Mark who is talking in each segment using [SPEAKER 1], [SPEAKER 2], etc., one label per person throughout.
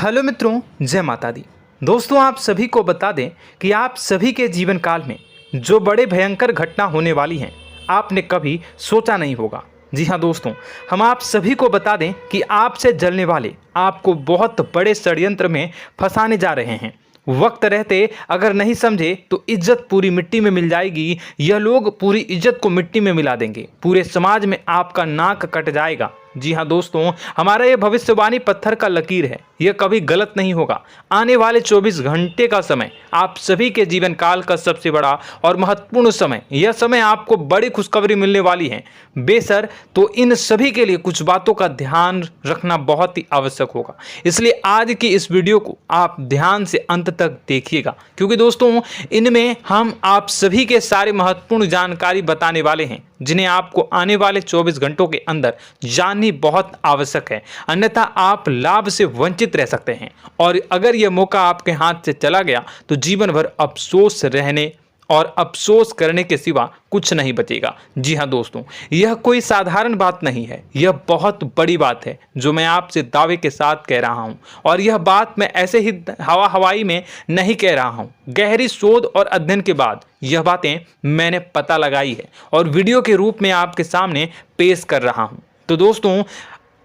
[SPEAKER 1] Hello मित्रों, जय माता दी। दोस्तों, आप सभी को बता दें कि आप सभी के जीवन काल में जो बड़े भयंकर घटना होने वाली हैं, आपने कभी सोचा नहीं होगा। जी हाँ दोस्तों, हम आप सभी को बता दें कि आपसे जलने वाले आपको बहुत बड़े षड्यंत्र में फंसाने जा रहे हैं। वक्त रहते अगर नहीं समझे तो इज्जत पूरी मिट्टी में मिल जाएगी। यह लोग पूरी इज्जत को मिट्टी में मिला देंगे। पूरे समाज में आपका नाक कट जाएगा। जी हाँ दोस्तों, हमारा यह भविष्यवाणी पत्थर का लकीर है, यह कभी गलत नहीं होगा। आने वाले 24 घंटे का समय आप सभी के जीवन काल का सबसे बड़ा और महत्वपूर्ण समय। यह समय आपको बड़ी खुशखबरी मिलने वाली है बेसर, तो इन सभी के लिए कुछ बातों का ध्यान रखना बहुत ही आवश्यक होगा। इसलिए आज की इस वीडियो को आप ध्यान से अंत तक देखिएगा, क्योंकि दोस्तों इनमें हम आप सभी के सारे महत्वपूर्ण जानकारी बताने वाले हैं, जिन्हें आपको आने वाले 24 घंटों के अंदर जाननी बहुत आवश्यक है। अन्यथा आप लाभ से वंचित रह सकते हैं, और अगर यह मौका आपके हाथ से चला गया तो जीवन भर अफसोस रहने और अफसोस करने के सिवा कुछ नहीं बचेगा। जी हाँ दोस्तों, यह कोई साधारण बात नहीं है, यह बहुत बड़ी बात है जो मैं आपसे दावे के साथ कह रहा हूँ। और यह बात मैं ऐसे ही हवाई में नहीं कह रहा हूँ। गहरी शोध और अध्ययन के बाद यह बातें मैंने पता लगाई है और वीडियो के रूप में आपके सामने पेश कर रहा हूँ। तो दोस्तों,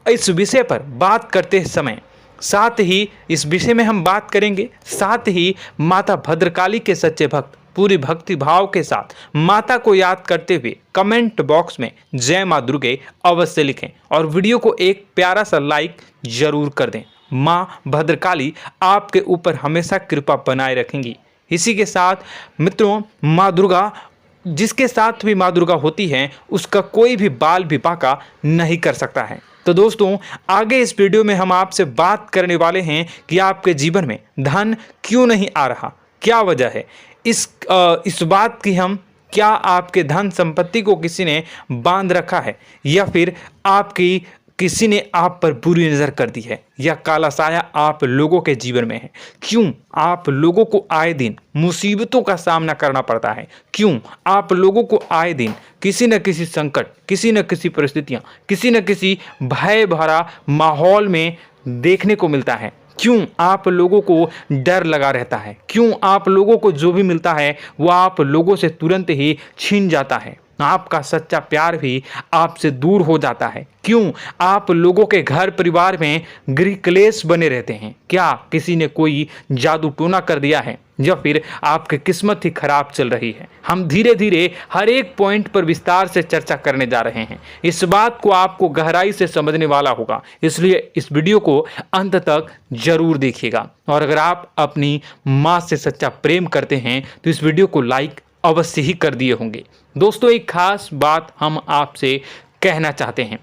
[SPEAKER 1] इस विषय पर बात करते समय साथ ही इस विषय में हम बात करेंगे, साथ ही माता भद्रकाली के सच्चे भक्त पूरी भक्ति भाव के साथ माता को याद करते हुए कमेंट बॉक्स में जय मां दुर्गे अवश्य लिखें और वीडियो को एक प्यारा सा लाइक जरूर कर दें। मां भद्रकाली आपके ऊपर हमेशा कृपा बनाए रखेंगी। इसी के साथ मित्रों, मां दुर्गा, जिसके साथ भी मां दुर्गा होती हैं, उसका कोई भी बाल भी बांका नहीं कर सकता है। तो दोस्तों, आगे इस वीडियो में हम आपसे बात करने वाले हैं कि आपके जीवन में धन क्यों नहीं आ रहा, क्या वजह है इस बात की। हम क्या आपके धन संपत्ति को किसी ने बांध रखा है, या फिर आपकी किसी ने आप पर बुरी नज़र कर दी है, या काला साया आप लोगों के जीवन में है। क्यों आप लोगों को आए दिन मुसीबतों का सामना करना पड़ता है, क्यों आप लोगों को आए दिन किसी न किसी संकट, किसी न किसी परिस्थितियां, किसी न किसी भय भरा माहौल में देखने को मिलता है, क्यों आप लोगों को डर लगा रहता है, क्यों आप लोगों को जो भी मिलता है वो आप लोगों से तुरंत ही छीन जाता है, आपका सच्चा प्यार भी आपसे दूर हो जाता है, क्यों आप लोगों के घर परिवार में गृह क्लेश बने रहते हैं। क्या किसी ने कोई जादू टोना कर दिया है, या फिर आपकी किस्मत ही खराब चल रही है। हम धीरे धीरे हर एक पॉइंट पर विस्तार से चर्चा करने जा रहे हैं। इस बात को आपको गहराई से समझने वाला होगा, इसलिए इस वीडियो को अंत तक जरूर देखिएगा। और अगर आप अपनी माँ से सच्चा प्रेम करते हैं तो इस वीडियो को लाइक अवश्य ही कर दिए होंगे। दोस्तों, एक खास बात हम आपसे कहना चाहते हैं।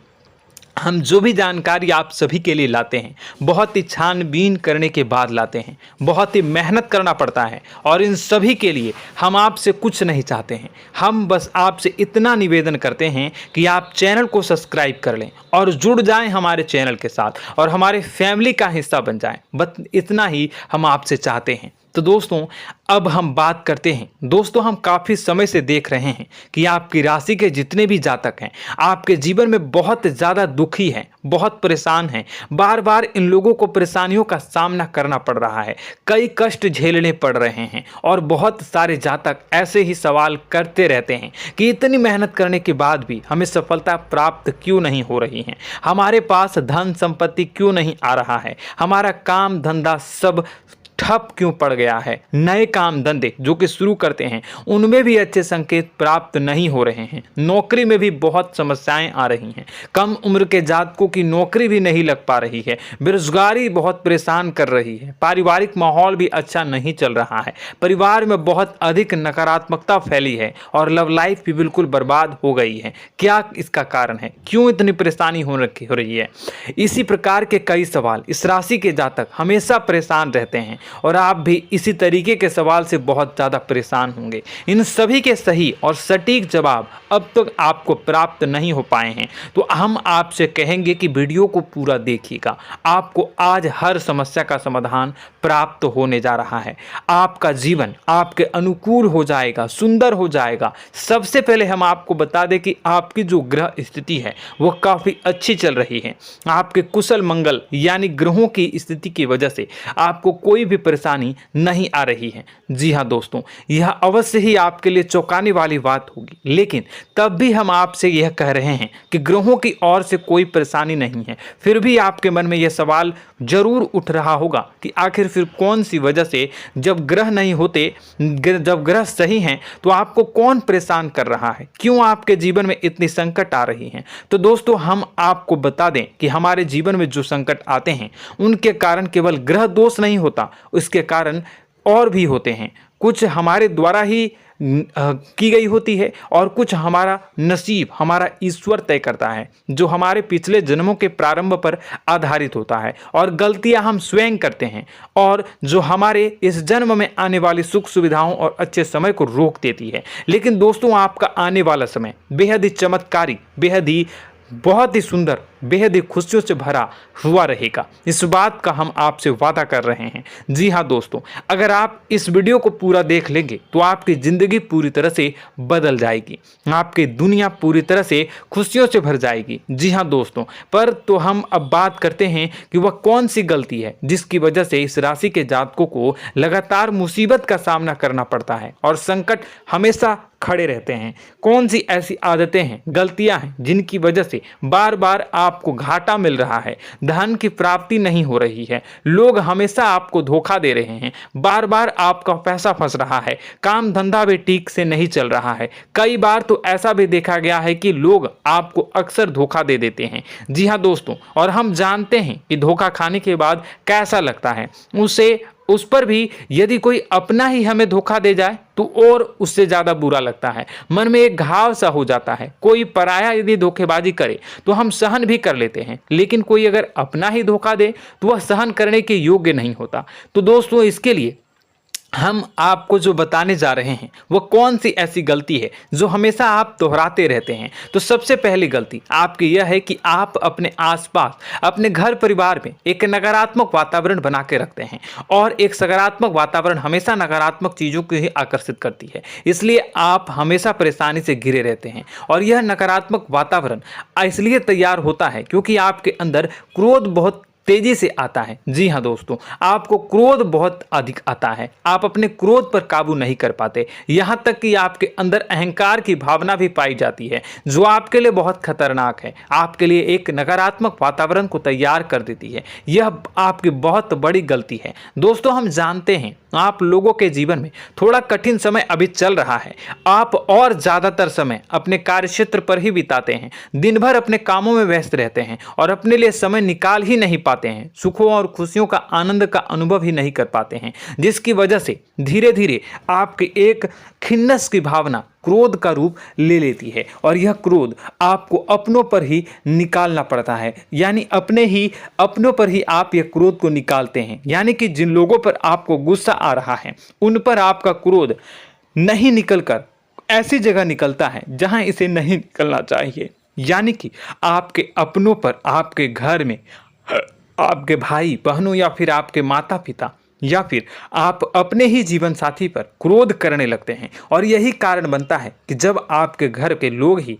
[SPEAKER 1] हम जो भी जानकारी आप सभी के लिए लाते हैं, बहुत ही छानबीन करने के बाद लाते हैं, बहुत ही मेहनत करना पड़ता है, और इन सभी के लिए हम आपसे कुछ नहीं चाहते हैं। हम बस आपसे इतना निवेदन करते हैं कि आप चैनल को सब्सक्राइब कर लें और जुड़ जाएं हमारे चैनल के साथ और हमारे फैमिली का हिस्सा बन जाएं। बस इतना ही हम आपसे चाहते हैं। तो दोस्तों, अब हम बात करते हैं। दोस्तों, हम काफ़ी समय से देख रहे हैं कि आपकी राशि के जितने भी जातक हैं, आपके जीवन में बहुत ज़्यादा दुखी हैं, बहुत परेशान हैं। बार बार इन लोगों को परेशानियों का सामना करना पड़ रहा है, कई कष्ट झेलने पड़ रहे हैं, और बहुत सारे जातक ऐसे ही सवाल करते रहते हैं कि इतनी मेहनत करने के बाद भी हमें सफलता प्राप्त क्यों नहीं हो रही है, हमारे पास धन संपत्ति क्यों नहीं आ रहा है, हमारा काम धंधा सब ठप क्यों पड़ गया है, नए काम धंधे जो कि शुरू करते हैं उनमें भी अच्छे संकेत प्राप्त नहीं हो रहे हैं, नौकरी में भी बहुत समस्याएं आ रही हैं, कम उम्र के जातकों की नौकरी भी नहीं लग पा रही है, बेरोजगारी बहुत परेशान कर रही है, पारिवारिक माहौल भी अच्छा नहीं चल रहा है, परिवार में बहुत अधिक नकारात्मकता फैली है, और लव लाइफ भी बिल्कुल बर्बाद हो गई है। क्या इसका कारण है, क्यों इतनी परेशानी हो रही है? इसी प्रकार के कई सवाल इस राशि के जातक हमेशा परेशान रहते हैं, और आप भी इसी तरीके के सवाल से बहुत ज़्यादा परेशान होंगे। इन सभी के सही और सटीक जवाब अब तक आपको प्राप्त नहीं हो पाए हैं, तो हम आपसे कहेंगे कि वीडियो को पूरा देखिएगा। आपको आज हर समस्या का समाधान प्राप्त होने जा रहा है। आपका जीवन आपके अनुकूल हो जाएगा, सुंदर हो जाएगा। सबसे पहले हम आपको बता दें कि आपकी जो ग्रह स्थिति है वो काफ़ी अच्छी चल रही है। आपके कुशल मंगल यानी ग्रहों की स्थिति की वजह से आपको कोई भी परेशानी नहीं आ रही है। जी हाँ दोस्तों, यह अवश्य ही आपके लिए चौंकाने वाली बात होगी, लेकिन तब भी हम आपसे यह कह रहे हैं कि ग्रहों की ओर से कोई परेशानी नहीं है। फिर भी आपके मन में यह सवाल जरूर उठ रहा होगा कि आखिर फिर कौन सी वजह से, जब ग्रह नहीं होते, जब ग्रह सही हैं, तो आपको कौन परेशान कर रहा है, क्यों आपके जीवन में इतनी संकट आ रही हैं। तो दोस्तों, हम आपको बता दें कि हमारे जीवन में जो संकट आते हैं उनके कारण केवल ग्रह दोष नहीं होता, उसके कारण और भी होते हैं। कुछ हमारे द्वारा ही की गई होती है और कुछ हमारा नसीब, हमारा ईश्वर तय करता है, जो हमारे पिछले जन्मों के प्रारंभ पर आधारित होता है। और गलतियां हम स्वयं करते हैं और जो हमारे इस जन्म में आने वाली सुख सुविधाओं और अच्छे समय को रोक देती है। लेकिन दोस्तों, आपका आने वाला समय बेहद ही चमत्कारी, बेहद ही बहुत ही सुंदर, बेहद ही खुशियों से भरा हुआ रहेगा। इस बात का हम आपसे वादा कर रहे हैं। जी हाँ दोस्तों, अगर आप इस वीडियो को पूरा देख लेंगे तो आपकी ज़िंदगी पूरी तरह से बदल जाएगी, आपकी दुनिया पूरी तरह से खुशियों से भर जाएगी। जी हाँ दोस्तों, पर तो हम अब बात करते हैं कि वह कौन सी गलती है जिसकी वजह से इस राशि के जातकों को लगातार मुसीबत का सामना करना पड़ता है और संकट हमेशा खड़े रहते हैं। कौन सी ऐसी आदतें हैं, गलतियां हैं जिनकी वजह से बार बार आपको घाटा मिल रहा है, धन की प्राप्ति नहीं हो रही है, लोग हमेशा आपको धोखा दे रहे हैं, बार बार आपका पैसा फंस रहा है, काम धंधा भी ठीक से नहीं चल रहा है। कई बार तो ऐसा भी देखा गया है कि लोग आपको अक्सर धोखा दे देते हैं। जी हाँ दोस्तों, और हम जानते हैं कि धोखा खाने के बाद कैसा लगता है। उस पर भी यदि कोई अपना ही हमें धोखा दे जाए तो और उससे ज़्यादा बुरा लगता है, मन में एक घाव सा हो जाता है। कोई पराया यदि धोखेबाजी करे तो हम सहन भी कर लेते हैं, लेकिन कोई अगर अपना ही धोखा दे तो वह सहन करने के योग्य नहीं होता। तो दोस्तों, इसके लिए हम आपको जो बताने जा रहे हैं वो कौन सी ऐसी गलती है जो हमेशा आप दोहराते रहते हैं। तो सबसे पहली गलती आपकी यह है कि आप अपने आसपास, अपने घर परिवार में एक नकारात्मक वातावरण बना के रखते हैं, और एक सकारात्मक वातावरण हमेशा नकारात्मक चीज़ों को ही आकर्षित करती है। इसलिए आप हमेशा परेशानी से घिरे रहते हैं, और यह नकारात्मक वातावरण इसलिए तैयार होता है क्योंकि आपके अंदर क्रोध बहुत तेजी से आता है। जी हाँ दोस्तों, आपको क्रोध बहुत अधिक आता है, आप अपने क्रोध पर काबू नहीं कर पाते, यहाँ तक कि आपके अंदर अहंकार की भावना भी पाई जाती है, जो आपके लिए बहुत खतरनाक है, आपके लिए एक नकारात्मक वातावरण को तैयार कर देती है। यह आपकी बहुत बड़ी गलती है। दोस्तों, हम जानते हैं आप लोगों के जीवन में थोड़ा कठिन समय अभी चल रहा है। आप और ज़्यादातर समय अपने कार्यक्षेत्र पर ही बिताते हैं, दिन भर अपने कामों में व्यस्त रहते हैं और अपने लिए समय निकाल ही नहीं पाते हैं, सुखों और खुशियों का आनंद का अनुभव ही नहीं कर पाते हैं, जिसकी वजह से धीरे धीरे आपकी एक खिन्नस की भावना क्रोध का रूप ले लेती है, और यह क्रोध आपको अपनों पर ही निकालना पड़ता है। यानी अपनों पर ही आप यह क्रोध को निकालते हैं। यानी कि जिन लोगों पर आपको गुस्सा आ रहा है उन पर आपका क्रोध नहीं निकलकर ऐसी जगह निकलता है जहां इसे नहीं निकलना चाहिए। यानी कि आपके अपनों पर, आपके घर में आपके भाई बहनों या फिर आपके माता पिता या फिर आप अपने ही जीवन साथी पर क्रोध करने लगते हैं, और यही कारण बनता है कि जब आपके घर के लोग ही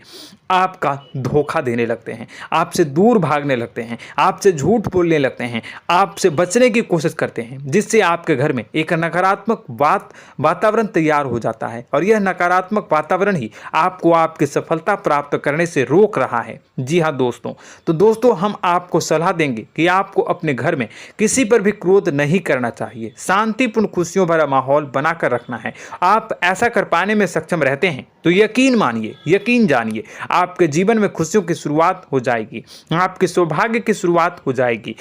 [SPEAKER 1] आपका धोखा देने लगते हैं, आपसे दूर भागने लगते हैं, आपसे झूठ बोलने लगते हैं, आपसे बचने की कोशिश करते हैं, जिससे आपके घर में एक नकारात्मक वातावरण तैयार हो जाता है, और यह नकारात्मक वातावरण ही आपको आपकी सफलता प्राप्त करने से रोक रहा है। जी हाँ दोस्तों, तो दोस्तों, हम आपको सलाह देंगे कि आपको अपने घर में किसी पर भी क्रोध नहीं करना चाहिए, शांतिपूर्ण खुशियों भरा माहौल बनाकर रखना है। आप ऐसा कर पाने में सक्षम रहते हैं तो यकीन मानिए, यकीन जानिए, आपके जीवन में खुशियों की शुरुआत हो जाएगी, आपके सौभाग्य की शुरुआत हो जाएगी।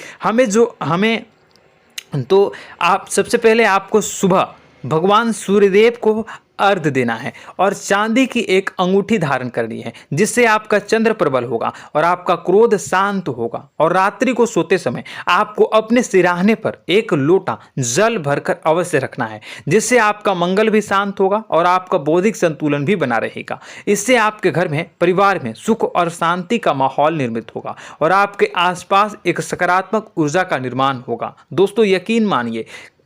[SPEAKER 1] आप सबसे पहले आपको सुबह भगवान सूर्यदेव को अर्घ देना है और चांदी की एक अंगूठी धारण करनी है, जिससे आपका चंद्र प्रबल होगा और आपका क्रोध शांत होगा। और रात्रि को सोते समय आपको अपने सिरहाने पर एक लोटा जल भरकर अवश्य रखना है, जिससे आपका मंगल भी शांत होगा और आपका बौद्धिक संतुलन भी बना रहेगा। इससे आपके घर में, परिवार में सुख और शांति का माहौल निर्मित होगा और आपके आसपास एक सकारात्मक ऊर्जा का निर्माण होगा। दोस्तों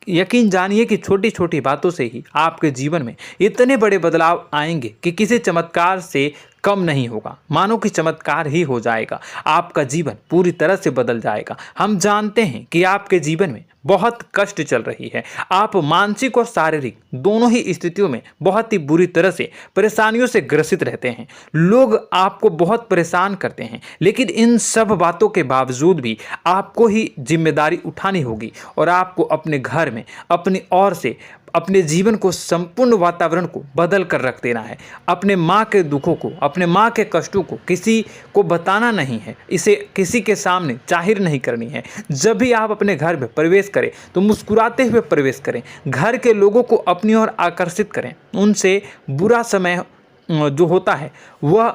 [SPEAKER 1] यकीन जानिए कि छोटी छोटी बातों से ही आपके जीवन में इतने बड़े बदलाव आएंगे कि किसी चमत्कार से कम नहीं होगा। मानो कि चमत्कार ही हो जाएगा, आपका जीवन पूरी तरह से बदल जाएगा। हम जानते हैं कि आपके जीवन में बहुत कष्ट चल रही है, आप मानसिक और शारीरिक दोनों ही स्थितियों में बहुत ही बुरी तरह से परेशानियों से ग्रसित रहते हैं। लोग आपको बहुत परेशान करते हैं, लेकिन इन सब बातों के बावजूद भी आपको ही जिम्मेदारी उठानी होगी और आपको अपने घर में अपनी ओर से अपने जीवन को, संपूर्ण वातावरण को बदल कर रख देना है। अपने माँ के दुखों को, अपने माँ के कष्टों को किसी को बताना नहीं है, इसे किसी के सामने जाहिर नहीं करनी है। जब भी आप अपने घर में प्रवेश करें तो मुस्कुराते हुए प्रवेश करें, घर के लोगों को अपनी ओर आकर्षित करें। उनसे बुरा समय जो होता है वह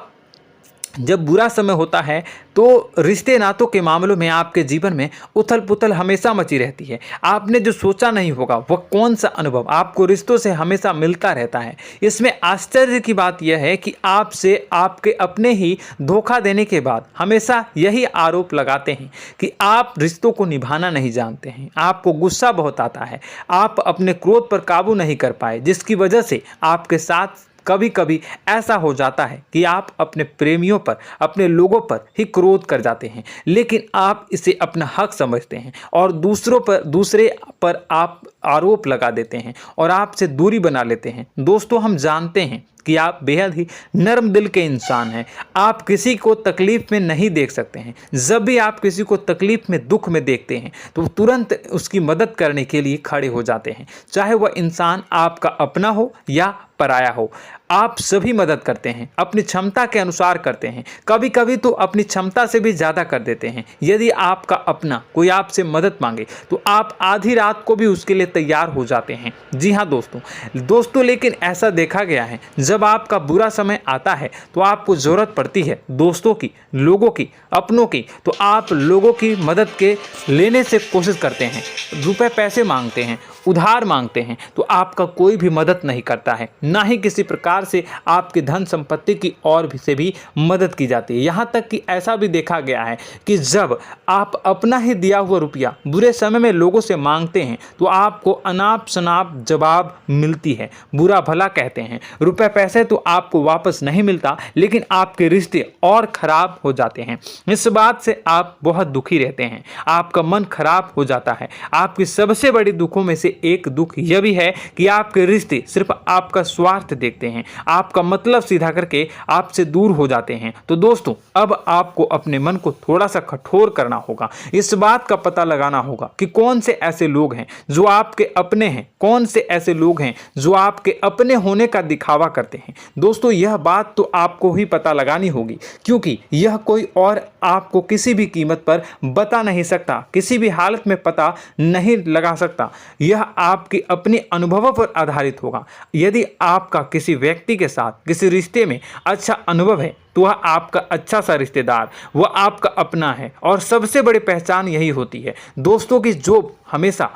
[SPEAKER 1] जब बुरा समय होता है तो रिश्ते नातों के मामलों में आपके जीवन में उथल पुथल हमेशा मची रहती है। आपने जो सोचा नहीं होगा वह कौन सा अनुभव आपको रिश्तों से हमेशा मिलता रहता है। इसमें आश्चर्य की बात यह है कि आपसे आपके अपने ही धोखा देने के बाद हमेशा यही आरोप लगाते हैं कि आप रिश्तों को निभाना नहीं जानते हैं, आपको गुस्सा बहुत आता है, आप अपने क्रोध पर काबू नहीं कर पाए, जिसकी वजह से आपके साथ कभी कभी ऐसा हो जाता है कि आप अपने प्रेमियों पर, अपने लोगों पर ही क्रोध कर जाते हैं, लेकिन आप इसे अपना हक समझते हैं और दूसरे पर आप आरोप लगा देते हैं और आपसे दूरी बना लेते हैं। दोस्तों हम जानते हैं कि आप बेहद ही नर्म दिल के इंसान हैं। आप किसी को तकलीफ में नहीं देख सकते हैं। जब भी आप किसी को तकलीफ में, दुख में देखते हैं तो तुरंत उसकी मदद करने के लिए खड़े हो जाते हैं, चाहे वह इंसान आपका अपना हो या पराया हो। आप सभी मदद करते हैं, अपनी क्षमता के अनुसार करते हैं, कभी कभी तो अपनी क्षमता से भी ज़्यादा कर देते हैं। यदि आपका अपना कोई आपसे मदद मांगे तो आप आधी रात को भी उसके लिए तैयार हो जाते हैं। जी हाँ दोस्तों, लेकिन ऐसा देखा गया है जब आपका बुरा समय आता है तो आपको ज़रूरत पड़ती है दोस्तों की, लोगों की, अपनों की, तो आप लोगों की मदद के लेने से कोशिश करते हैं, रुपए पैसे मांगते हैं, उधार मांगते हैं, तो आपका कोई भी मदद नहीं करता है, ना ही किसी प्रकार से आपकी धन संपत्ति की और भी से भी मदद की जाती है। यहाँ तक कि ऐसा भी देखा गया है कि जब आप अपना ही दिया हुआ रुपया बुरे समय में लोगों से मांगते हैं तो आपको अनाप शनाप जवाब मिलती है, बुरा भला कहते हैं। रुपए पैसे तो आपको वापस नहीं मिलता, लेकिन आपके रिश्ते और खराब हो जाते हैं। इस बात से आप बहुत दुखी रहते हैं, आपका मन खराब हो जाता है। आपकी सबसे बड़ी दुखों में से एक दुख यह भी है कि आपके रिश्ते सिर्फ आपका स्वार्थ देखते हैं, आपका मतलब सीधा करके आपसे दूर हो जाते हैं। तो दोस्तों अब आपको अपने मन को थोड़ा सा कठोर करना होगा, इस बात का पता लगाना होगा कि कौन से ऐसे लोग हैं जो आपके अपने हैं, कौन से ऐसे लोग हैं जो आपके अपने होने का दिखावा करते हैं। दोस्तों यह बात तो आपको ही पता लगानी होगी, क्योंकि यह कोई और आपको किसी भी कीमत पर बता नहीं सकता, किसी भी हालत में पता नहीं लगा सकता। यह आपके अपने अनुभवों पर आधारित होगा। यदि आपका किसी व्यक्ति के साथ किसी रिश्ते में अच्छा अनुभव है तो वह आपका अच्छा सा रिश्तेदार, वह आपका अपना है, और सबसे बड़ी पहचान यही होती है दोस्तों की जो हमेशा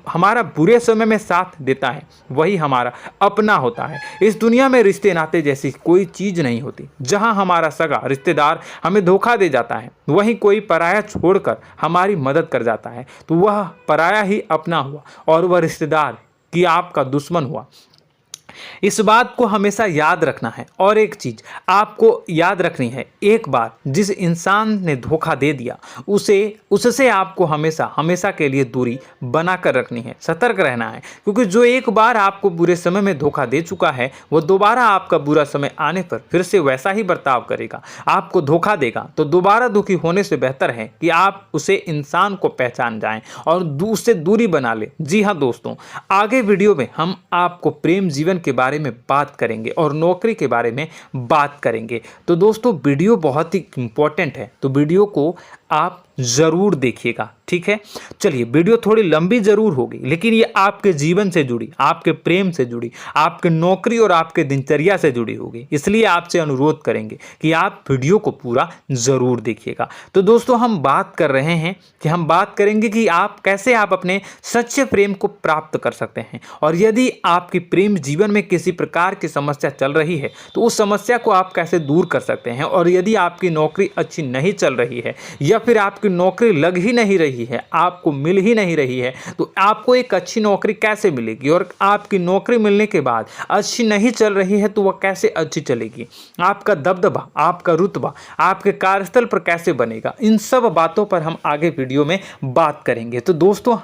[SPEAKER 1] हमारा बुरे समय में साथ देता है वही हमारा अपना होता है। इस दुनिया में रिश्ते नाते जैसी कोई चीज़ नहीं होती। जहां हमारा सगा रिश्तेदार हमें धोखा दे जाता है, वहीं कोई पराया छोड़कर हमारी मदद कर जाता है तो वह पराया ही अपना हुआ और वह रिश्तेदार कि आपका दुश्मन हुआ। इस बात को हमेशा याद रखना है। और एक चीज आपको याद रखनी है, एक बार जिस इंसान ने धोखा दे दिया उससे आपको हमेशा के लिए दूरी बनाकर रखनी है, सतर्क रहना है, क्योंकि जो एक बार आपको बुरे समय में धोखा दे चुका है वो दोबारा आपका बुरा समय आने पर फिर से वैसा ही बर्ताव करेगा, आपको धोखा देगा। तो दोबारा दुखी होने से बेहतर है कि आप उसे इंसान को पहचान जाएं और उससे दूरी बना ले। जी हाँ दोस्तों, आगे वीडियो में हम आपको प्रेम जीवन के बारे में बात करेंगे और नौकरी के बारे में बात करेंगे। तो दोस्तों वीडियो बहुत ही इंपॉर्टेंट है, तो वीडियो को आप ज़रूर देखिएगा, ठीक है। चलिए, वीडियो थोड़ी लंबी ज़रूर होगी, लेकिन ये आपके जीवन से जुड़ी, आपके प्रेम से जुड़ी, आपके नौकरी और आपके दिनचर्या से जुड़ी होगी, इसलिए आपसे अनुरोध करेंगे कि आप वीडियो को पूरा ज़रूर देखिएगा। तो दोस्तों, हम बात कर रहे हैं कि हम बात करेंगे कि आप कैसे आप अपने सच्चे प्रेम को प्राप्त कर सकते हैं, और यदि आपकी प्रेम जीवन में किसी प्रकार की समस्या चल रही है तो उस समस्या को आप कैसे दूर कर सकते हैं, और यदि आपकी नौकरी अच्छी नहीं चल रही है या फिर आपकी नौकरी लग ही नहीं रही है, आपको मिल ही नहीं रही है, तो आपको एक अच्छी नौकरी कैसे मिलेगी, और आपकी नौकरी मिलने के बाद अच्छी नहीं चल रही है तो वह कैसे अच्छी चलेगी, आपका दबदबा, आपका रुतबा आपके कार्यस्थल पर कैसे बनेगा, इन सब बातों पर हम आगे वीडियो में बात करेंगे। तो दोस्तों,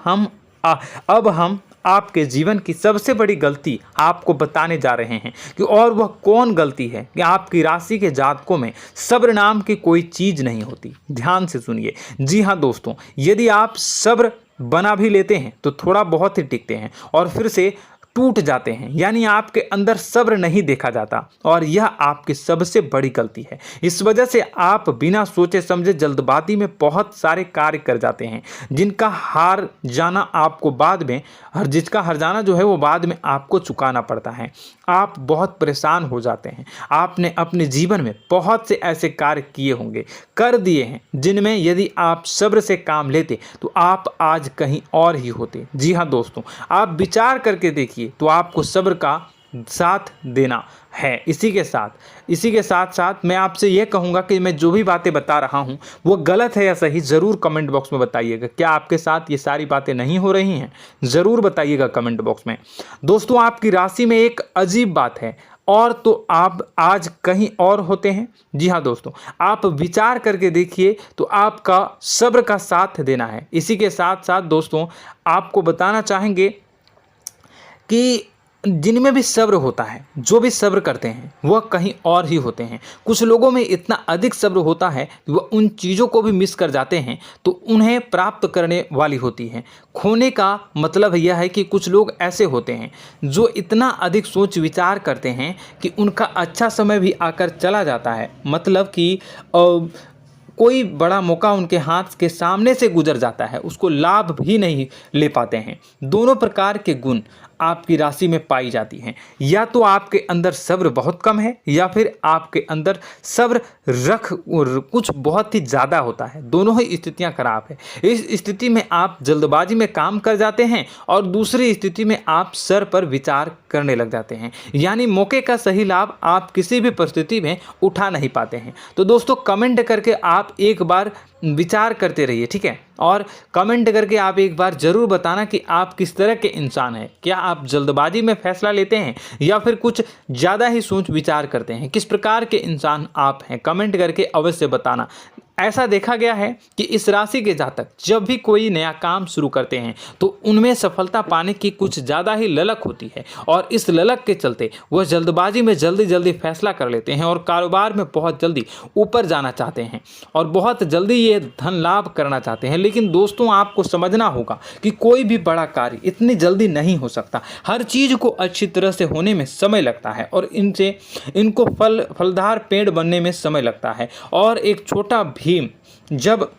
[SPEAKER 1] अब हम आपके जीवन की सबसे बड़ी गलती आपको बताने जा रहे हैं कि और वह कौन गलती है कि आपकी राशि के जातकों में सब्र नाम की कोई चीज़ नहीं होती। ध्यान से सुनिए। जी हाँ दोस्तों, यदि आप सब्र बना भी लेते हैं तो थोड़ा बहुत ही टिकते हैं और फिर से टूट जाते हैं, यानी आपके अंदर सब्र नहीं देखा जाता, और यह आपकी सबसे बड़ी गलती है। इस वजह से आप बिना सोचे समझे जल्दबाजी में बहुत सारे कार्य कर जाते हैं, जिसका हार जाना जो है वो बाद में आपको चुकाना पड़ता है। आप बहुत परेशान हो जाते हैं। आपने अपने जीवन में बहुत से ऐसे कार्य किए होंगे, कर दिए हैं, जिनमें यदि आप सब्र से काम लेते तो आप आज कहीं और ही होते। जी हाँ दोस्तों, आप विचार करके देखिए तो आपको सब्र का साथ देना है। इसी के साथ मैं आपसे यह कहूँगा कि मैं जो भी बातें बता रहा हूँ वो गलत है या सही, ज़रूर कमेंट बॉक्स में बताइएगा। क्या आपके साथ ये सारी बातें नहीं हो रही हैं? ज़रूर बताइएगा कमेंट बॉक्स में। दोस्तों, आपकी राशि में एक अजीब बात है, और तो आप आज कहीं और होते हैं। जी हाँ दोस्तों, आप विचार करके देखिए तो आपका सब्र का साथ देना है। इसी के साथ साथ दोस्तों, आपको बताना चाहेंगे कि जिनमें भी सब्र होता है, जो भी सब्र करते हैं वह कहीं और ही होते हैं। कुछ लोगों में इतना अधिक सब्र होता है कि वह उन चीज़ों को भी मिस कर जाते हैं तो उन्हें प्राप्त करने वाली होती हैं। खोने का मतलब यह है कि कुछ लोग ऐसे होते हैं जो इतना अधिक सोच विचार करते हैं कि उनका अच्छा समय भी आकर चला जाता है, मतलब कि कोई बड़ा मौका उनके हाथ के सामने से गुजर जाता है, उसको लाभ भी नहीं ले पाते हैं। दोनों प्रकार के गुण आपकी राशि में पाई जाती हैं। या तो आपके अंदर सब्र बहुत कम है या फिर आपके अंदर सब्र कुछ बहुत ही ज़्यादा होता है। दोनों ही स्थितियां खराब है। इस स्थिति में आप जल्दबाजी में काम कर जाते हैं और दूसरी स्थिति में आप सर पर विचार करने लग जाते हैं, यानी मौके का सही लाभ आप किसी भी परिस्थिति में उठा नहीं पाते हैं। तो दोस्तों, कमेंट करके आप एक बार विचार करते रहिए, ठीक है, और कमेंट करके आप एक बार ज़रूर बताना कि आप किस तरह के इंसान हैं। क्या आप जल्दबाजी में फैसला लेते हैं या फिर कुछ ज़्यादा ही सोच विचार करते हैं? किस प्रकार के इंसान आप हैं, कमेंट करके अवश्य बताना। ऐसा देखा गया है कि इस राशि के जातक जब भी कोई नया काम शुरू करते हैं तो उनमें सफलता पाने की कुछ ज़्यादा ही ललक होती है, और इस ललक के चलते वह जल्दबाजी में जल्दी फैसला कर लेते हैं और कारोबार में बहुत जल्दी ऊपर जाना चाहते हैं और बहुत जल्दी ये धन लाभ करना चाहते हैं। लेकिन दोस्तों, आपको समझना होगा कि कोई भी बड़ा कार्य इतनी जल्दी नहीं हो सकता। हर चीज़ को अच्छी तरह से होने में समय लगता है और इनको फलदार पेड़ बनने में समय लगता है। और एक छोटा भीम जब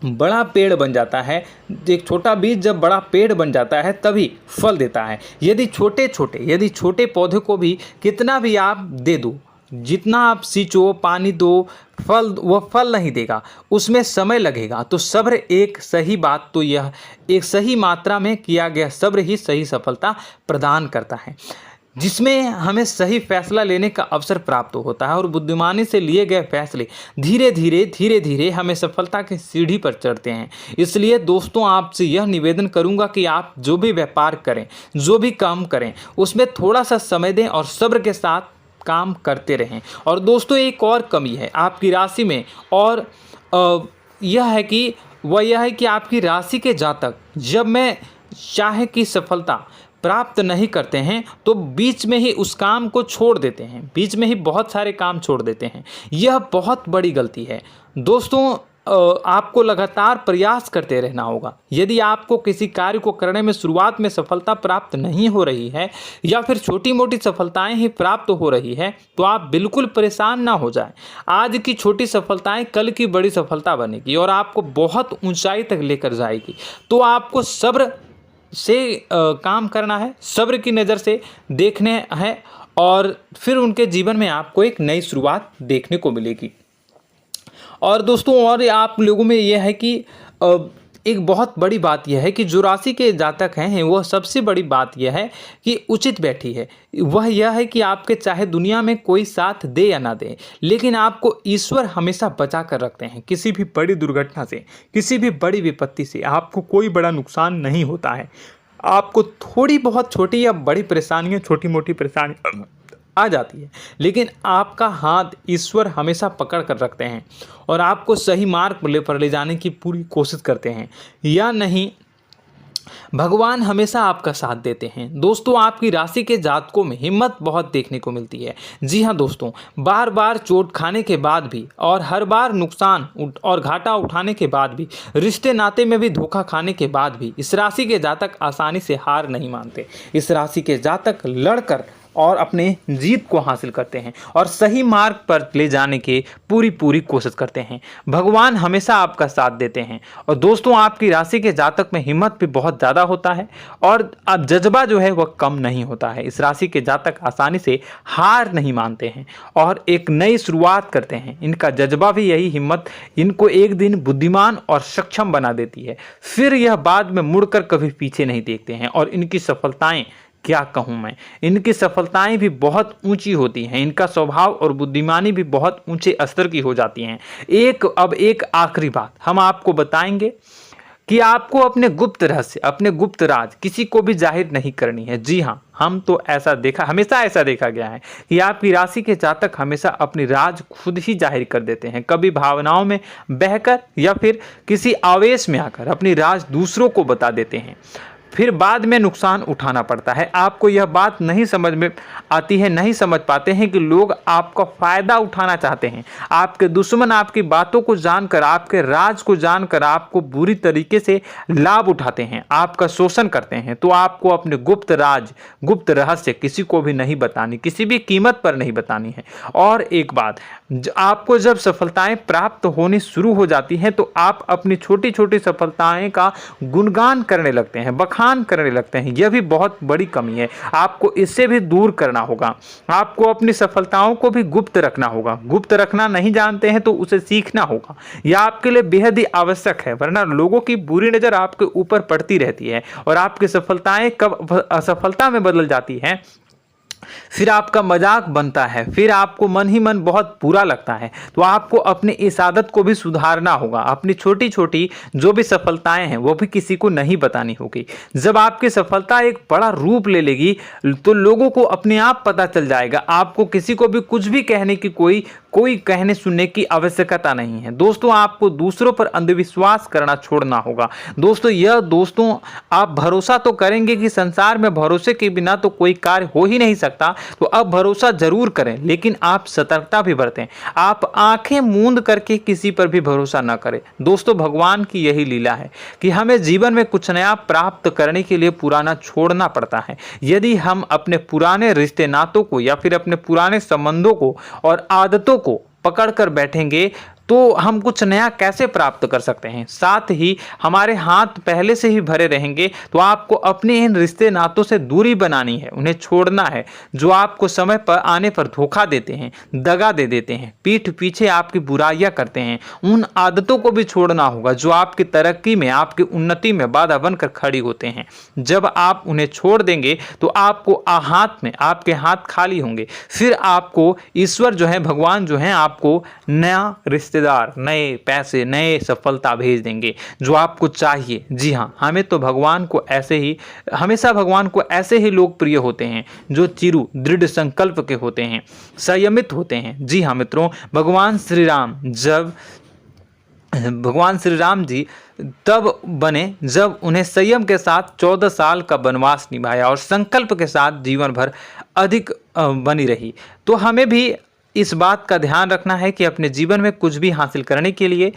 [SPEAKER 1] बड़ा पेड़ बन जाता है, एक छोटा बीज जब बड़ा पेड़ बन जाता है तभी फल देता है। यदि छोटे पौधे को भी कितना भी आप दे दो, जितना आप सींचो, पानी दो, वह फल नहीं देगा, उसमें समय लगेगा। तो सब्र एक सही मात्रा में किया गया सब्र ही सही सफलता प्रदान करता है, जिसमें हमें सही फैसला लेने का अवसर प्राप्त होता है और बुद्धिमानी से लिए गए फैसले धीरे धीरे हमें सफलता की सीढ़ी पर चढ़ते हैं। इसलिए दोस्तों, आपसे यह निवेदन करूंगा कि आप जो भी व्यापार करें, जो भी काम करें, उसमें थोड़ा सा समय दें और सब्र के साथ काम करते रहें। और दोस्तों, एक और कमी है आपकी राशि में, और यह है कि आपकी राशि के जातक जब मैं चाहे कि सफलता प्राप्त नहीं करते हैं तो बीच में ही उस काम को छोड़ देते हैं, बीच में ही बहुत सारे काम छोड़ देते हैं। यह बहुत बड़ी गलती है दोस्तों। आपको लगातार प्रयास करते रहना होगा। यदि आपको किसी कार्य को करने में शुरुआत में सफलता प्राप्त नहीं हो रही है या फिर छोटी मोटी सफलताएं ही प्राप्त हो रही है तो आप बिल्कुल परेशान ना हो जाएं। आज की छोटी सफलताएं कल की बड़ी सफलता बनेगी और आपको बहुत ऊंचाई तक लेकर जाएगी। तो आपको सब्र से काम करना है, सब्र की नज़र से देखने हैं और फिर उनके जीवन में आपको एक नई शुरुआत देखने को मिलेगी। और दोस्तों और आप लोगों में यह है कि एक बहुत बड़ी बात यह है कि जो राशि के जातक हैं वह सबसे बड़ी बात यह है कि उचित बैठी है। वह यह है कि आपके चाहे दुनिया में कोई साथ दे या ना दे, लेकिन आपको ईश्वर हमेशा बचा कर रखते हैं। किसी भी बड़ी दुर्घटना से, किसी भी बड़ी विपत्ति से आपको कोई बड़ा नुकसान नहीं होता है। आपको थोड़ी बहुत छोटी या बड़ी परेशानियाँ, छोटी मोटी परेशानी आ जाती है, लेकिन आपका हाथ ईश्वर हमेशा पकड़ कर रखते हैं और आपको सही मार्ग पर ले जाने की पूरी कोशिश करते हैं। या नहीं, भगवान हमेशा आपका साथ देते हैं। दोस्तों आपकी राशि के जातकों में हिम्मत बहुत देखने को मिलती है। जी हाँ दोस्तों, बार बार चोट खाने के बाद भी और हर बार नुकसान और घाटा उठाने के बाद भी, रिश्ते नाते में भी धोखा खाने के बाद भी इस राशि के जातक आसानी से हार नहीं मानते। इस राशि के जातक लड़कर और अपने जीत को हासिल करते हैं और सही मार्ग पर ले जाने की पूरी कोशिश करते हैं। भगवान हमेशा आपका साथ देते हैं। और दोस्तों आपकी राशि के जातक में हिम्मत भी बहुत ज़्यादा होता है और अब जज्बा जो है वह कम नहीं होता है। इस राशि के जातक आसानी से हार नहीं मानते हैं और एक नई शुरुआत करते हैं। इनका जज्बा भी यही हिम्मत इनको एक दिन बुद्धिमान और सक्षम बना देती है। फिर यह बाद में मुड़कर कभी पीछे नहीं देखते हैं और इनकी सफलताएं, क्या कहूँ मैं, इनकी सफलताएं भी बहुत ऊंची होती हैं। इनका स्वभाव और बुद्धिमानी भी बहुत ऊंचे स्तर की हो जाती हैं। अब एक आखिरी बात हम आपको बताएंगे कि आपको अपने गुप्त रहस्य, अपने गुप्त राज किसी को भी जाहिर नहीं करनी है। जी हाँ, हम तो हमेशा ऐसा देखा गया है कि आपकी राशि के जातक हमेशा अपनी राज खुद ही जाहिर कर देते हैं। कभी भावनाओं में बहकर या फिर किसी आवेश में आकर अपनी राज दूसरों को बता देते हैं, फिर बाद में नुकसान उठाना पड़ता है। आपको यह बात नहीं समझ में आती है, नहीं समझ पाते हैं कि लोग आपका फ़ायदा उठाना चाहते हैं। आपके दुश्मन आपकी बातों को जानकर, आपके राज को जानकर आपको बुरी तरीके से लाभ उठाते हैं, आपका शोषण करते हैं। तो आपको अपने गुप्त राज, गुप्त रहस्य किसी को भी नहीं बतानी, किसी भी कीमत पर नहीं बतानी है। और एक बात, आपको जब सफलताएं प्राप्त होनी शुरू हो जाती हैं तो आप अपनी छोटी छोटी सफलताएं का गुणगान करने लगते हैं, बखान करने लगते हैं। यह भी बहुत बड़ी कमी है, आपको इससे भी दूर करना होगा। आपको अपनी सफलताओं को भी गुप्त रखना होगा। गुप्त रखना नहीं जानते हैं तो उसे सीखना होगा। यह आपके लिए बेहद ही आवश्यक है, वरना लोगों की बुरी नज़र आपके ऊपर पड़ती रहती है और आपकी सफलताएं कब असफलता में बदल जाती हैं, फिर आपका मजाक बनता है, फिर आपको मन ही मन बहुत बुरा लगता है। तो आपको अपनी इस आदत को भी सुधारना होगा। अपनी छोटी छोटी जो भी सफलताएं हैं वो भी किसी को नहीं बतानी होगी। जब आपकी सफलता एक बड़ा रूप ले लेगी तो लोगों को अपने आप पता चल जाएगा। आपको किसी को भी कुछ भी कहने की कोई कहने सुनने की आवश्यकता नहीं है। दोस्तों आपको दूसरों पर अंधविश्वास करना छोड़ना होगा। दोस्तों आप भरोसा तो करेंगे कि संसार में भरोसे के बिना तो कोई कार्य हो ही नहीं सकता, तो अब भरोसा जरूर करें, लेकिन आप सतर्कता भी बरतें। आप आंखें मूंद करके किसी पर भी भरोसा न करें। दोस्तों भगवान की यही लीला है कि हमें जीवन में कुछ नया प्राप्त करने के लिए पुराना छोड़ना पड़ता है। यदि हम अपने पुराने रिश्ते नातों को या फिर अपने पुराने संबंधों को और आदतों को पकड़ कर बैठेंगे तो हम कुछ नया कैसे प्राप्त कर सकते हैं। साथ ही हमारे हाथ पहले से ही भरे रहेंगे। तो आपको अपने इन रिश्ते नातों से दूरी बनानी है, उन्हें छोड़ना है जो आपको समय पर आने पर धोखा देते हैं, दगा दे देते हैं, पीठ पीछे आपकी बुराइयां करते हैं। उन आदतों को भी छोड़ना होगा जो आपकी तरक्की में, आपकी उन्नति में बाधा बनकर खड़ी होते हैं। जब आप उन्हें छोड़ देंगे तो आपको आपके हाथ खाली होंगे। फिर आपको ईश्वर जो है, भगवान जो है, आपको नया रिश्तेदार, नए पैसे, नए सफलता भेज देंगे जो आपको चाहिए। जी हाँ, हमेशा भगवान को ऐसे ही लोग प्रिय होते हैं जो चिरु दृढ़ संकल्प के होते हैं, संयमित होते हैं। जी हाँ मित्रों, भगवान श्री राम जी तब बने जब उन्हें संयम के साथ 14 साल का वनवास निभाया और संकल्प के साथ जीवन भर अधिक बनी रही। तो हमें भी इस बात का ध्यान रखना है कि अपने जीवन में कुछ भी हासिल करने के लिए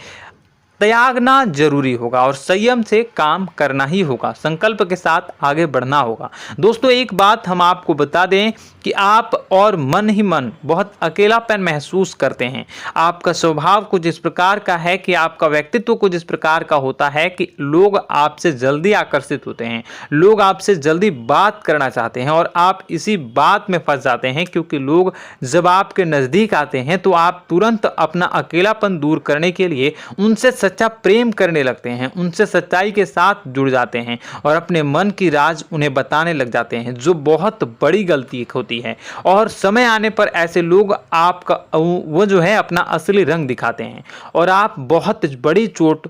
[SPEAKER 1] त्यागना जरूरी होगा और संयम से काम करना ही होगा। संकल्प के साथ आगे बढ़ना होगा। दोस्तों एक बात हम आपको बता दें कि आप और मन ही मन बहुत अकेलापन महसूस करते हैं। आपका स्वभाव कुछ इस प्रकार का है कि आपका व्यक्तित्व कुछ इस प्रकार का होता है कि लोग आपसे जल्दी आकर्षित होते हैं, लोग आपसे जल्दी बात करना चाहते हैं और आप इसी बात में फंस जाते हैं, क्योंकि लोग जब आपके नज़दीक आते हैं तो आप तुरंत अपना अकेलापन दूर करने के लिए उनसे सच्चा प्रेम करने लगते हैं, उनसे सच्चाई के साथ जुड़ जाते हैं और अपने मन की राज उन्हें बताने लग जाते हैं, जो बहुत बड़ी गलती होती है। और समय आने पर ऐसे लोग आपका वो जो है अपना असली रंग दिखाते हैं और आप बहुत बड़ी चोट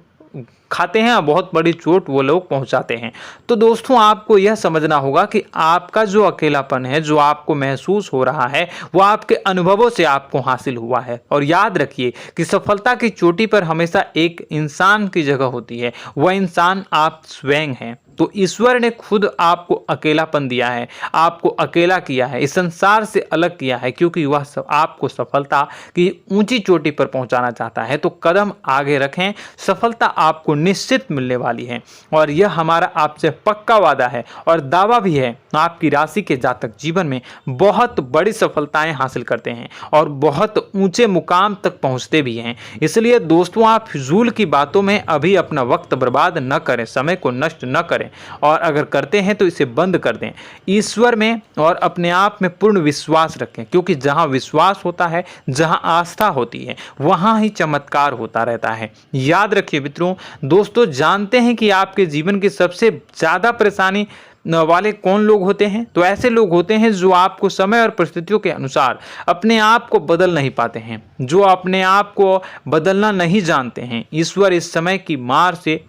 [SPEAKER 1] खाते हैं और बहुत बड़ी चोट वो लोग पहुंचाते हैं। तो दोस्तों आपको यह समझना होगा कि आपका जो अकेलापन है, जो आपको महसूस हो रहा है, वो आपके अनुभवों से आपको हासिल हुआ है। और याद रखिए कि सफलता की चोटी पर हमेशा एक इंसान की जगह होती है, वह इंसान आप स्वयं हैं। तो ईश्वर ने खुद आपको अकेलापन दिया है, आपको अकेला किया है, इस संसार से अलग किया है, क्योंकि वह आपको सफलता की ऊंची चोटी पर पहुंचाना चाहता है। तो कदम आगे रखें, सफलता आपको निश्चित मिलने वाली है और यह हमारा आपसे पक्का वादा है और दावा भी है। आपकी राशि के जातक जीवन में बहुत बड़ी सफलताएं हासिल करते हैं और बहुत ऊंचे मुकाम तक पहुंचते भी हैं। इसलिए दोस्तों आप फिजूल की बातों में अभी अपना वक्त बर्बाद न करें, समय को नष्ट न करें और अगर करते हैं तो इसे बंद कर दें। ईश्वर में और अपने आप में पूर्ण विश्वास रखें, क्योंकि जहां विश्वास होता है, जहां आस्था होती है, वहां ही चमत्कार होता रहता है। याद रखिए मित्रों, दोस्तों जानते हैं कि आपके जीवन की सबसे ज्यादा परेशानी वाले कौन लोग होते हैं? तो ऐसे लोग होते हैं जो आपको समय और परिस्थितियों के अनुसार अपने आप को बदल नहीं पाते हैं, जो अपने आप को बदलना नहीं जानते हैं। ईश्वर इस समय की मार से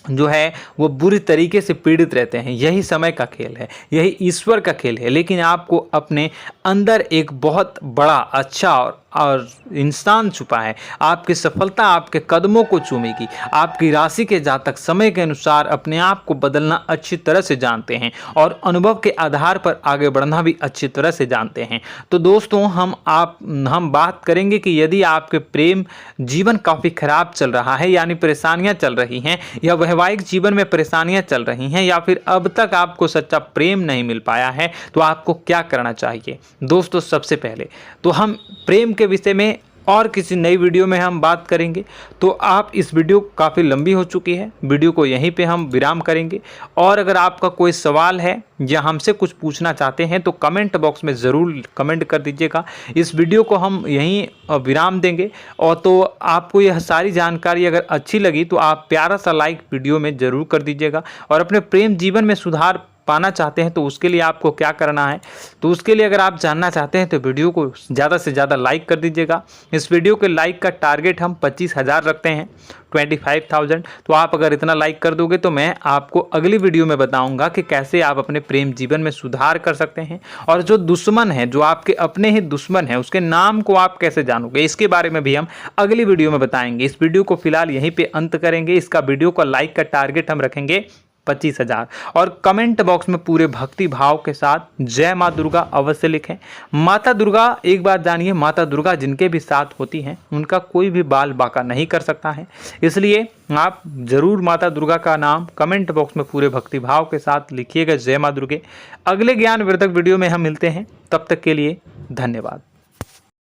[SPEAKER 1] जो है वो बुरी तरीके से पीड़ित रहते हैं। यही समय का खेल है, यही ईश्वर का खेल है। लेकिन आपको अपने अंदर एक बहुत बड़ा अच्छा और इंसान छुपा है। आपकी सफलता आपके कदमों को चूमेगी। आपकी राशि के जातक समय के अनुसार अपने आप को बदलना अच्छी तरह से जानते हैं और अनुभव के आधार पर आगे बढ़ना भी अच्छी तरह से जानते हैं। तो दोस्तों हम बात करेंगे कि यदि आपके प्रेम जीवन काफ़ी खराब चल रहा है, यानी परेशानियां चल रही हैं, या वैवाहिक जीवन में परेशानियां चल रही हैं, या फिर अब तक आपको सच्चा प्रेम नहीं मिल पाया है, तो आपको क्या करना चाहिए? दोस्तों सबसे पहले तो हम प्रेम के विषय में और किसी नई वीडियो में हम बात करेंगे। तो आप इस वीडियो काफ़ी लंबी हो चुकी है, वीडियो को यहीं पे हम विराम करेंगे। और अगर आपका कोई सवाल है या हमसे कुछ पूछना चाहते हैं तो कमेंट बॉक्स में ज़रूर कमेंट कर दीजिएगा। इस वीडियो को हम यहीं विराम देंगे। और तो आपको यह सारी जानकारी अगर अच्छी लगी तो आप प्यारा सा लाइक वीडियो में ज़रूर कर दीजिएगा। और अपने प्रेम जीवन में सुधार पाना चाहते हैं तो उसके लिए आपको क्या करना है, तो उसके लिए अगर आप जानना चाहते हैं तो वीडियो को ज़्यादा से ज़्यादा लाइक कर दीजिएगा। इस वीडियो के लाइक का टारगेट हम 25,000 रखते हैं, 25,000। तो आप अगर इतना लाइक कर दोगे तो मैं आपको अगली वीडियो में बताऊंगा कि कैसे आप अपने प्रेम जीवन में सुधार कर सकते हैं। और जो दुश्मन है, जो आपके अपने ही दुश्मन है, उसके नाम को आप कैसे जानोगे, इसके बारे में भी हम अगली वीडियो में बताएंगे। इस वीडियो को फिलहाल यहीं पे अंत करेंगे। इसका वीडियो का लाइक का टारगेट हम रखेंगे 25,000। और कमेंट बॉक्स में पूरे भक्ति भाव के साथ जय माँ दुर्गा अवश्य लिखें। माता दुर्गा, एक बात जानिए, माता दुर्गा जिनके भी साथ होती हैं उनका कोई भी बाल बांका नहीं कर सकता है। इसलिए आप जरूर माता दुर्गा का नाम कमेंट बॉक्स में पूरे भक्ति भाव के साथ लिखिएगा, जय माँ दुर्गे। अगले ज्ञानवर्धक वीडियो में हम मिलते हैं, तब तक के लिए धन्यवाद।